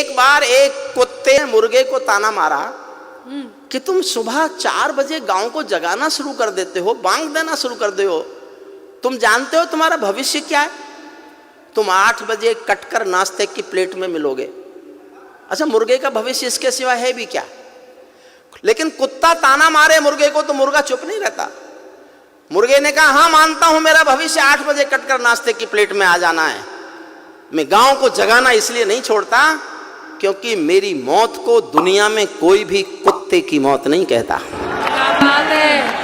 एक बार एक कुत्ते ने मुर्गे को ताना मारा कि तुम सुबह 4 बजे गांव को जगाना शुरू कर देते हो, बांग देना शुरू कर दे हो, तुम जानते हो तुम्हारा भविष्य क्या है? तुम 8 बजे कटकर नाश्ते की प्लेट में मिलोगे। अच्छा, मुर्गे का भविष्य इसके सिवा है भी क्या? लेकिन कुत्ता ताना मारे मुर्गे को तो मुर्गा चुप नहीं रहता। मुर्गे ने कहा, हाँ मानता हूं मेरा भविष्य 8 बजे कटकर नाश्ते की प्लेट में आ जाना है। मैं गांव को जगाना इसलिए नहीं छोड़ता क्योंकि मेरी मौत को दुनिया में कोई भी कुत्ते की मौत नहीं कहता। क्या बात है।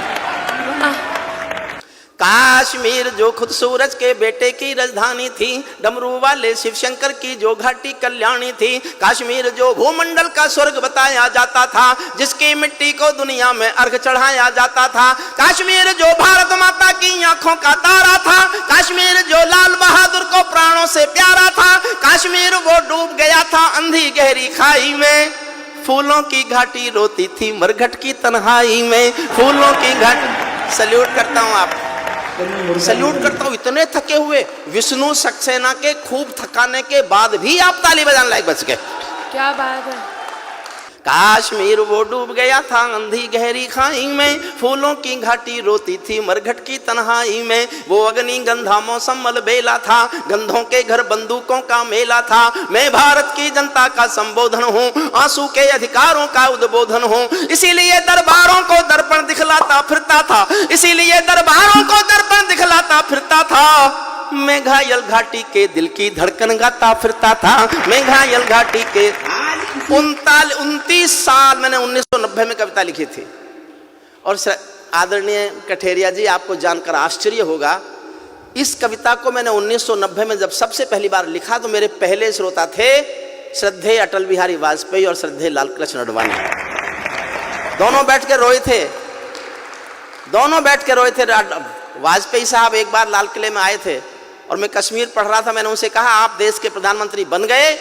काश्मीर जो खुद सूरज के बेटे की राजधानी थी, डमरू वाले शिव शंकर की जो घाटी कल्याणी थी, काश्मीर जो भूमंडल का स्वर्ग बताया जाता था, जिसकी मिट्टी को दुनिया में अर्घ चढ़ाया जाता था, काश्मीर जो भारत माता की आंखों का तारा था, काश्मीर जो लाल बहादुर को प्राणों से प्यारा था, काश्मीर वो डूब गया था अंधी गहरी खाई में, फूलों की घाटी रोती थी मरघट की तन्हाई में, फूलों की घाटी। सल्यूट करता हूं आप, सल्यूट करता हूं। इतने थके हुए विष्णु सक्सेना के खूब थकाने के बाद भी आप ताली बजाने लायक बच गए। क्या बात है। काश्मीर वो डूब गया था अंधी गहरी खाई में, फूलों की घाटी रोती थी मरघट की तन्हाई में, वो अग्नि गंधा मौसम मलबेला था, गंधों के घर बंदूकों का मेला था, मैं भारत की जनता का संबोधन हूँ, आंसू के अधिकारों का उद्बोधन हूँ, इसीलिए दरबारों को दर्पण दिखलाता फिरता था, इसीलिए दरबारों को दर्पण दिखलाता फिरता था, मैं घायल घाटी के दिल की धड़कन गाता फिरता था, मैं घायल घाटी के 29 साल मैंने 1990 में कविता लिखी थी। और आदरणीय कठेरिया जी, आपको जानकर आश्चर्य होगा, इस कविता को मैंने 1990 में जब सबसे पहली बार लिखा तो मेरे पहले श्रोता थे श्रद्धेय अटल बिहारी वाजपेयी और श्रद्धेय लालकृष्ण आडवाणी। दोनों बैठ के रोए थे, दोनों बैठ के रोए थे। वाजपेयी साहब एक बार लाल किले में आए थे और मैं कश्मीर पढ़ रहा था। मैंने उनसे कहा, आप देश के प्रधानमंत्री बन गए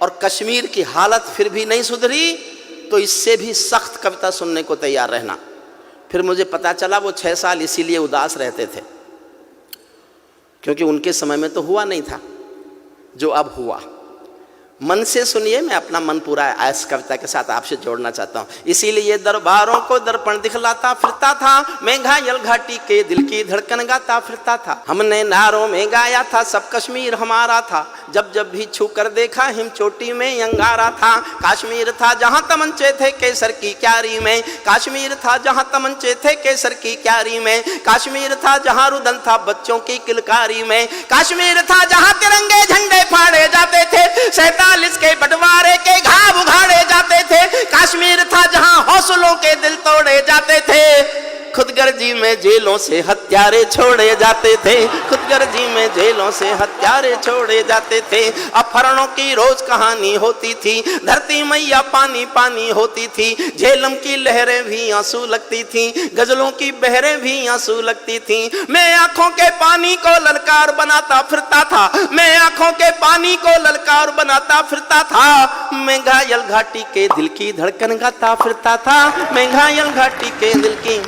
और कश्मीर की हालत फिर भी नहीं सुधरी तो इससे भी सख्त कविता सुनने को तैयार रहना। फिर मुझे पता चला वो 6 साल इसीलिए उदास रहते थे क्योंकि उनके समय में तो हुआ नहीं था जो अब हुआ। मन से सुनिए, मैं अपना मन पूरा इस कविता के साथ आपसे जोड़ना चाहता हूँ। इसीलिए दरबारों को दर्पण दिखलाता फिरता था, मैं घायल घाटी के दिल की धड़कन गाता फिरता था, हमने नारों में गाया था सब कश्मीर हमारा था, जब जब भी छू कर देखा हिम चोटी में अंगारा था, काश्मीर था जहाँ तमंचे थे केसर की क्यारी में, काश्मीर था जहाँ तमंचे थे केसर की क्यारी में, काश्मीर था जहाँ रुदन था बच्चों की किलकारी में, काश्मीर था जहाँ तिरंगे झंडे फाड़े जाते थे, 47 के बंटवारे के घाव उघाड़े जाते थे, काश्मीर था जहां हौसलों के दिल तोड़े जाते थे, खुदगर्जी में जेलों से हत्यारे छोड़े जाते थे, खुदगर्जी में जेलों से हत्यारे छोड़े जाते थे, अपहरणों की रोज कहानी होती थी, धरती मैया पानी पानी होती थी, झेलम की लहरें भी आंसू लगती थी, गजलों की बहरें भी आंसू लगती थी, मैं आंखों के पानी को ललकार बनाता फिरता था, मैं आंखों के पानी को ललकार बनाता फिरता था, मैं घायल घाटी के दिल की धड़कन गाता फिरता था, मैं घायल घाटी के दिल की।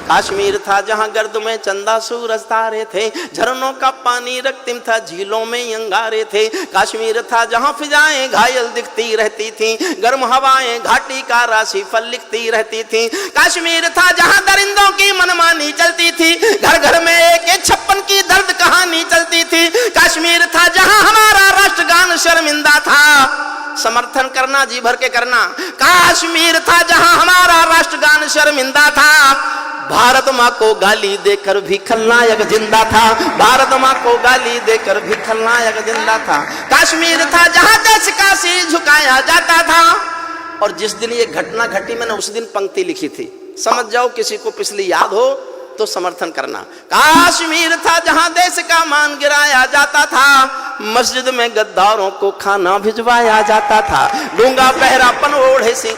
काश्मीर था जहां गर्द में चंदा सूरज तारे थे, झरनों का पानी रक्तिम था झीलों में अंगारे थे, काश्मीर था जहां फिजाएं घायल दिखती रहती थी, गर्म हवाएं घाटी का राशि फल लिखती रहती थी, काश्मीर था जहां दरिंदों की मनमानी चलती थी, घर घर में एक 56 की दर्द कहानी चलती थी, काश्मीर था जहां हमारा राष्ट्रगान शर्मिंदा था, समर्थन करना जी भर के करना, काश्मीर था जहां हमारा राष्ट्रगान शर्मिंदा था, भारत माँ को गाली देकर भी खलनायक जिंदा था, भारत माँ को गाली देकर भी खलनायक जिंदा था, काश्मीर था जहां देश का सिर झुकाया जाता था। और जिस दिन ये घटना घटी मैंने उस दिन पंक्ति लिखी थी, समझ जाओ किसी को पिछली याद हो तो समर्थन करना। काश्मीर था जहां देश का मान गिराया जाता था, मस्जिद में गद्दारों को खाना भिजवाया जाता था, गूंगा बहरापन ओढ़े सिंह,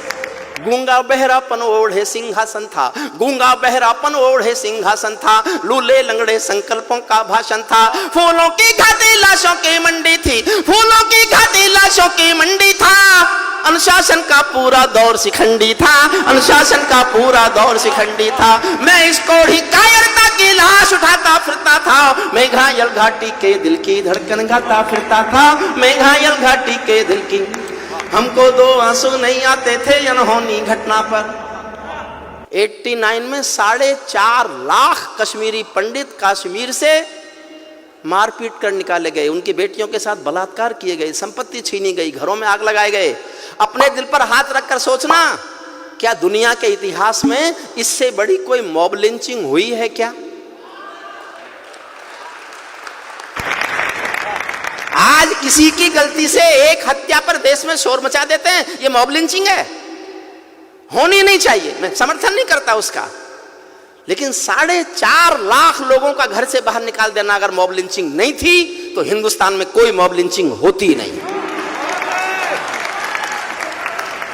गूंगा बहरापन ओढ़े सिंहासन था, गूंगा बहरापन ओढ़े सिंहासन था, लूले लंगड़े संकल्पों का भाषण था, फूलों की घाटी लाशों की मंडी थी, फूलों की घाटी लाशों की मंडी था, अनुशासन का पूरा दौर शिखंडी था, अनुशासन का पूरा दौर शिखंडी था, मैं इसको ही कायरता की लाश उठाता फिरता था, मैं घायल घाटी के दिल की धड़कन गाता फिरता था, मैं घायल घाटी के दिल की। हमको दो आंसू नहीं आते थे अनहोनी घटना पर। 89 में 4.5 लाख कश्मीरी पंडित कश्मीर से मारपीट कर निकाले गए, उनकी बेटियों के साथ बलात्कार किए गए, संपत्ति छीनी गई, घरों में आग लगाए गए। अपने दिल पर हाथ रखकर सोचना, क्या दुनिया के इतिहास में इससे बड़ी कोई मॉब लिंचिंग हुई है क्या? आज किसी की गलती से एक हत्या पर देश में शोर मचा देते हैं, ये मॉब लिंचिंग है, होनी नहीं चाहिए। मैं समर्थन नहीं करता उसका, लेकिन 4.5 लाख लोगों का घर से बाहर निकाल देना अगर मॉब लिंचिंग नहीं थी तो हिंदुस्तान में कोई मॉब लिंचिंग होती नहीं।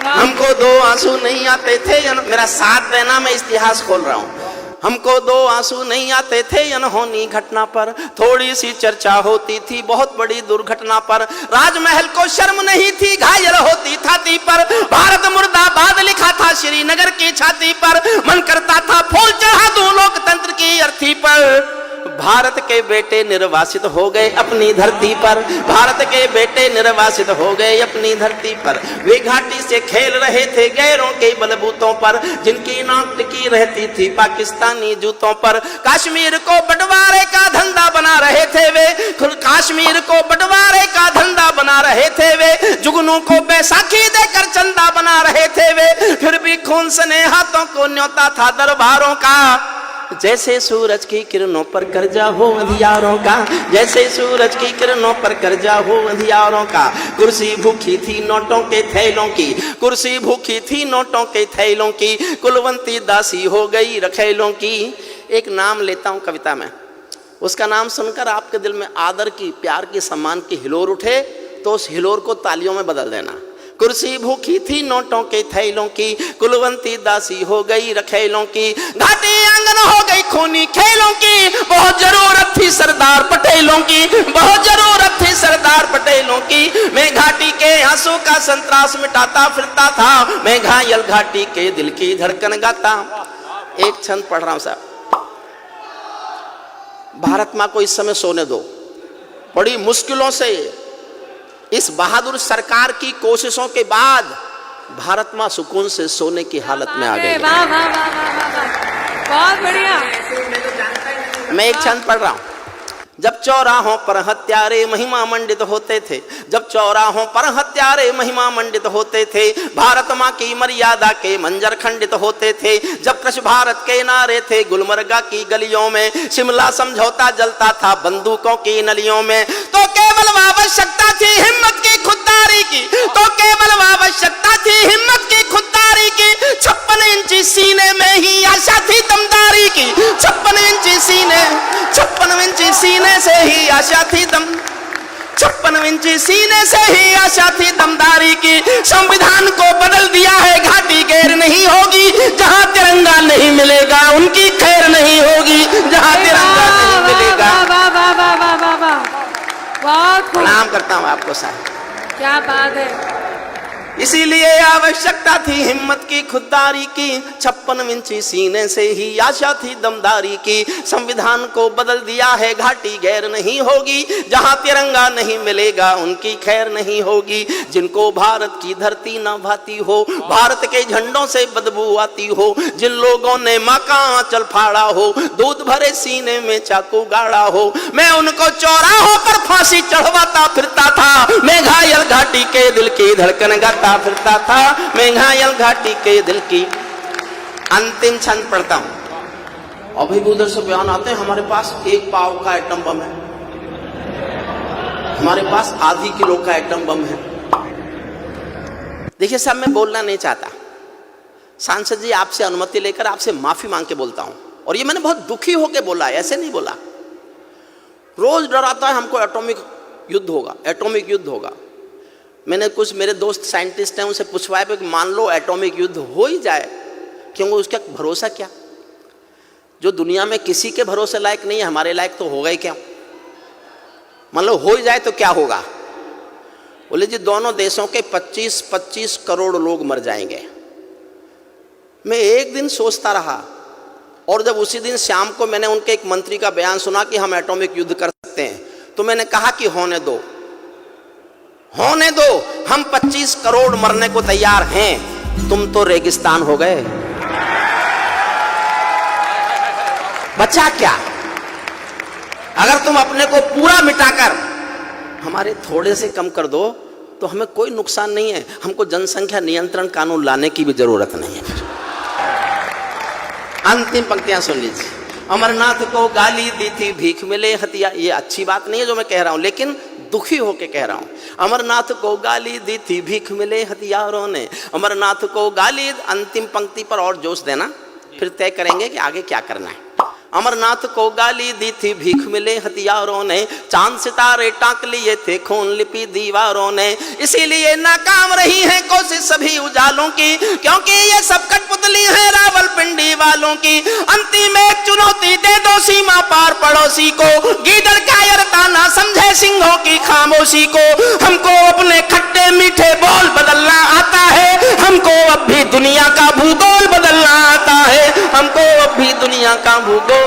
हमको दो आंसू नहीं आते थे, मेरा साथ देना, मैं इतिहास खोल रहा हूं। हमको दो आंसू नहीं आते थे अनहोनी घटना पर, थोड़ी सी चर्चा होती थी बहुत बड़ी दुर्घटना पर। राजमहल को शर्म नहीं थी, घायल होती छाती पर, भारत मुर्दाबाद लिखा था श्रीनगर की छाती पर। मन करता था फूल चढ़ा दूं लोकतंत्र की अर्थी पर। भारत के बेटे निर्वासित हो गए अपनी धरती पर, भारत के बेटे निर्वासित हो गए अपनी धरती पर। वे घाटी से खेल रहे थे गैरों के बलबूतों पर, जिनकी नाक टिकी रहती थी पाकिस्तानी जूतों पर। कश्मीर को बंटवारे का धंधा बना रहे थे वे, कश्मीर को बंटवारे का धंधा बना रहे थे वे। जुगनू को बैसाखी देकर चंदा बना रहे थे वे, फिर भी खून सने हाथों को न्योता था दरबारों का। जैसे सूरज की किरणों पर कर्जा हो अंधियारों का, जैसे सूरज की किरणों पर कर्जा हो अंधियारों का। कुर्सी भूखी थी नोटों के थैलों की, कुर्सी भूखी थी नोटों के थैलों की, कुलवंती दासी हो गई रखेलों की। एक नाम लेता हूं कविता में, उसका नाम सुनकर आपके दिल में आदर की, प्यार की, सम्मान की हिलोर उठे तो उस हिलोर को तालियों में बदल देना। कुर्सी भूखी थी नोटों के थैलों की, कुलवंती दासी हो गई रखेलों की। घाटी आंगन हो गई खूनी खेलों की, बहुत जरूरत थी सरदार पटेलों की, बहुत जरूरत थी सरदार पटेलों की। मैं घाटी के आंसू का संतरास मिटाता फिरता था, मैं घायल घाटी के दिल की धड़कन गाता। एक छंद पढ़ रहा हूं साहब। भारत मां को इस समय सोने दो, बड़ी मुश्किलों से इस बहादुर सरकार की कोशिशों के बाद भारत मां सुकून से सोने की हालत में आ गई। वाह वाह वाह वाह वाह, बहुत बढ़िया। मैं एक छंद पढ़ रहा हूं। जब चौराहों पर हत्यारे महिमा मंडित होते थे, जब चौराहों पर हत्यारे महिमा मंडित होते थे, भारत मां की मर्यादा के मंजर खंडित होते थे। जब कृष भारत के नारे थे गुलमर्गा की गलियों में, शिमला समझौता जलता था बंदूकों की नलियों में। तो केवल आवश्यकता थी हिम्मत की खुददारी की, तो केवल आवश्यकता थी हिम्मत की खुददारी की। 56 इंची सीने में ही आशा थी दमदारी की, 56 इंची सीने, 56 इंची सीने से ही आशा थी 56 इंची सीने से ही आशा थी दमदारी की। संविधान को बदल दिया है घाटी गैर नहीं होगी, जहां तिरंगा नहीं मिलेगा उनकी खैर नहीं होगी, जहां तिरंगा नहीं मिलेगा। प्रणाम करता हूं आपको साहब, क्या बात है। इसीलिए आवश्यकता थी हिम्मत की खुददारी की, 56 इंची सीने से ही आशा थी दमदारी की। संविधान को बदल दिया है घाटी गैर नहीं होगी, जहां तिरंगा नहीं मिलेगा उनकी खैर नहीं होगी। जिनको भारत की धरती न भाती हो, भारत के झंडों से बदबू आती हो, जिन लोगों ने मां का आंचल फाड़ा हो, दूध भरे सीने में चाकू गाड़ा हो, मैं उनको चौराहों पर फांसी चढ़वाता फिरता था। मैं घायल घाटी के दिल की धड़कन गाता फिरता था, मैं घायल घाटी के दिल की। अंतिम छंद पढ़ता हूं। अभी उधर से बयान आते हैं हमारे पास 1 पाव का एटम बम है, हमारे पास आधी किलो का एटम बम है। देखिए साहब, मैं बोलना नहीं चाहता, सांसद जी आपसे अनुमति लेकर आपसे माफी मांग के बोलता हूं, और ये मैंने बहुत दुखी होकर बोला, ऐसे नहीं बोला। रोज डराता है हमको एटॉमिक युद्ध होगा, एटॉमिक युद्ध होगा। मैंने कुछ मेरे दोस्त साइंटिस्ट हैं उनसे पूछवाया कि मान लो एटॉमिक युद्ध हो ही जाए, क्योंकि उसका भरोसा क्या? जो दुनिया में किसी के भरोसे लायक नहीं है, हमारे लायक तो होगा ही क्या? मान लो हो ही जाए तो क्या होगा? बोले जी दोनों देशों के 25-25 करोड़ लोग मर जाएंगे। मैं एक दिन सोचता रहा, और जब उसी दिन शाम को मैंने उनके एक मंत्री का बयान सुना कि हम एटॉमिक युद्ध कर सकते हैं, तो मैंने कहा कि होने दो, होने दो, हम 25 करोड़ मरने को तैयार हैं, तुम तो रेगिस्तान हो गए। बचा क्या? अगर तुम अपने को पूरा मिटाकर हमारे थोड़े से कम कर दो तो हमें कोई नुकसान नहीं है। हमको जनसंख्या नियंत्रण कानून लाने की भी जरूरत नहीं है। फिर अंतिम पंक्तियां सुन लीजिए। अमरनाथ को गाली दी थी भीख मिले हथिया, ये अच्छी बात नहीं है जो मैं कह रहा हूं, लेकिन दुखी होके कह रहा हूं। अमरनाथ को गाली दी थी भीख मिले हथियारों ने, अमरनाथ को गाली। अंतिम पंक्ति पर और जोश देना, फिर तय करेंगे कि आगे क्या करना है। अमरनाथ को गाली दी थी भीख मिले हथियारों ने, चांद सितारे टांक लिए थे खून लिपि दीवारों ने, इसीलिए नाकाम रही है कोशिश सभी उजालों की, क्योंकि ये सब कठपुतली है रावलपिंडी वालों की। अंतिम एक चुनौती दे दो सीमा पार पड़ोसी को, गीदड़ कायरता ना समझे सिंहों की खामोशी को। हमको अपने खट्टे मीठे बोल बदलना आता है, हमको अब भी दुनिया का भूगोल बदलना आता है, हमको अब भी दुनिया का भूगोल।